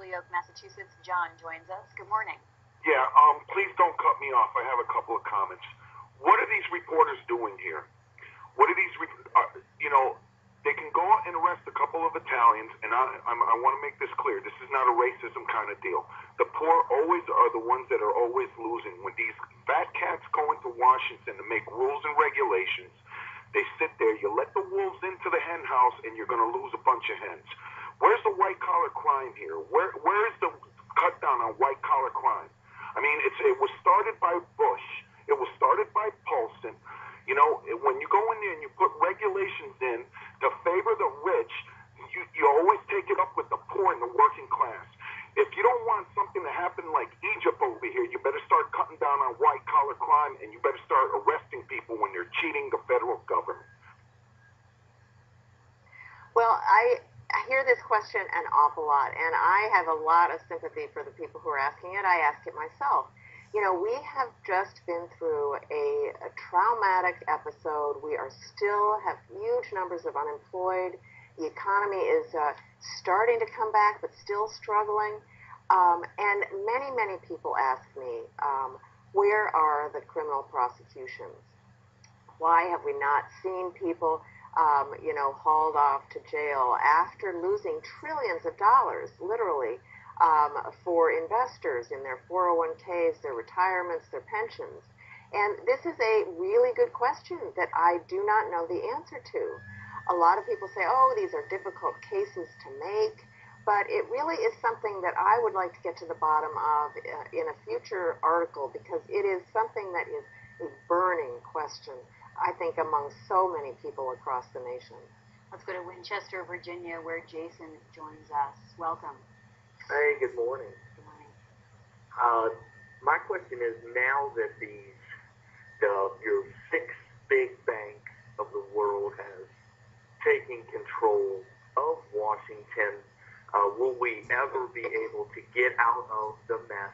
Holyoke, Massachusetts. John joins us. Good morning. Yeah, please don't cut me off. I have a couple of comments. What are these reporters doing here? What are these, they can go out and arrest a couple of Italians, and I want to make this clear. This is not a racism kind of deal. The poor always are the ones that are always losing. When these fat cats go into Washington to make rules and regulations, they sit there, you let the wolves into the hen house, and you're going to lose a bunch of hens. Where's the white-collar crime here? Where is the cut down on white-collar crime? I mean, it was started by Bush. It was started by Paulson. You know, when you go in there and you put regulations in to favor the rich, you always take it up with the poor and the working class. If you don't want something to happen like Egypt over here, you better start cutting down on white-collar crime, and you better start arresting people when they're cheating the federal government. Well, I hear this question an awful lot, and I have a lot of sympathy for the people who are asking it. I ask it myself. You know, we have just been through a traumatic episode. We are still have huge numbers of unemployed. The economy is starting to come back, but still struggling. And many, many people ask me, where are the criminal prosecutions? Why have we not seen people, hauled off to jail after losing trillions of dollars, literally, for investors in their 401ks, their retirements, their pensions? And this is a really good question that I do not know the answer to. A lot of people say, oh, these are difficult cases to make, but it really is something that I would like to get to the bottom of in a future article, because it is something that is a burning question, I think, among so many people across the nation. Let's go to Winchester, Virginia, where Jason joins us. Welcome. Hey, good morning. Good morning. My question is, now that your six big banks of the world has taken control of Washington, will we ever be able to get out of the mess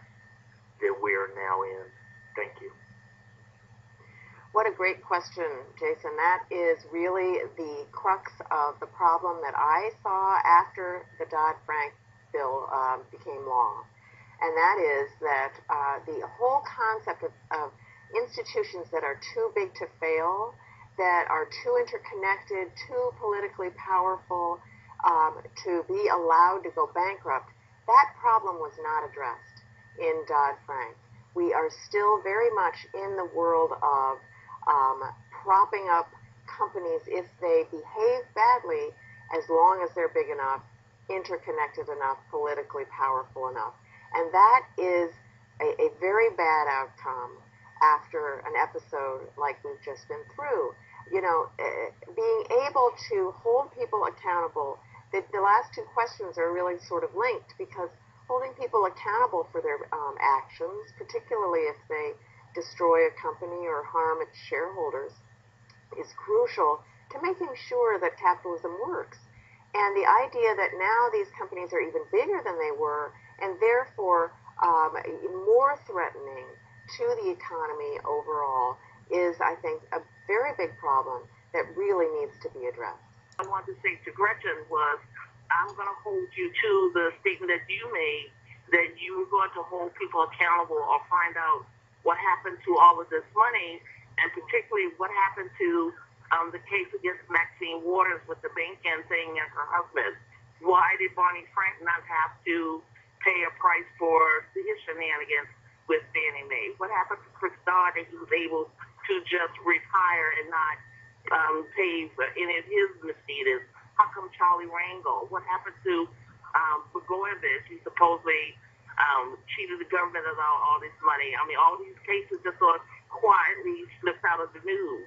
that we are now in? Thank you. What a great question, Jason. That is really the crux of the problem that I saw after the Dodd-Frank bill became law. And that is that the whole concept of institutions that are too big to fail, that are too interconnected, too politically powerful to be allowed to go bankrupt, that problem was not addressed in Dodd-Frank. We are still very much in the world of propping up companies if they behave badly, as long as they're big enough, interconnected enough, politically powerful enough. And that is a very bad outcome after an episode like we've just been through. You know, being able to hold people accountable, the last two questions are really sort of linked, because holding people accountable for their actions, particularly if they destroy a company or harm its shareholders, is crucial to making sure that capitalism works. And the idea that now these companies are even bigger than they were, and therefore more threatening to the economy overall, is, I think, a very big problem that really needs to be addressed. I wanted to say to Gretchen was, I'm going to hold you to the statement that you made, that you were going to hold people accountable or find out what happened to all of this money, and particularly what happened to the case against Maxine Waters with the bank-in thing and her husband. Why did Barney Frank not have to pay a price for his shenanigans with Fannie Mae? What happened to Chris Dodd that he was able to just retire and not pay for any of his misdeeds? How come Charlie Rangel? What happened to Blagojevich? He supposedly cheated the government of all this money. I mean, all these cases just sort of quietly slipped out of the news.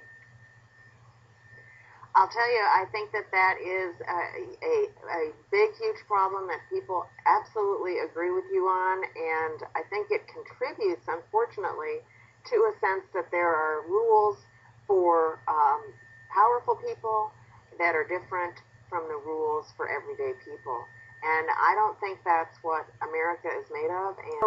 I'll tell you, I think that is a big, huge problem that people absolutely agree with you on, and I think it contributes, unfortunately, to a sense that there are rules for powerful people that are different from the rules for everyday people. And I don't think that's what America is made of. And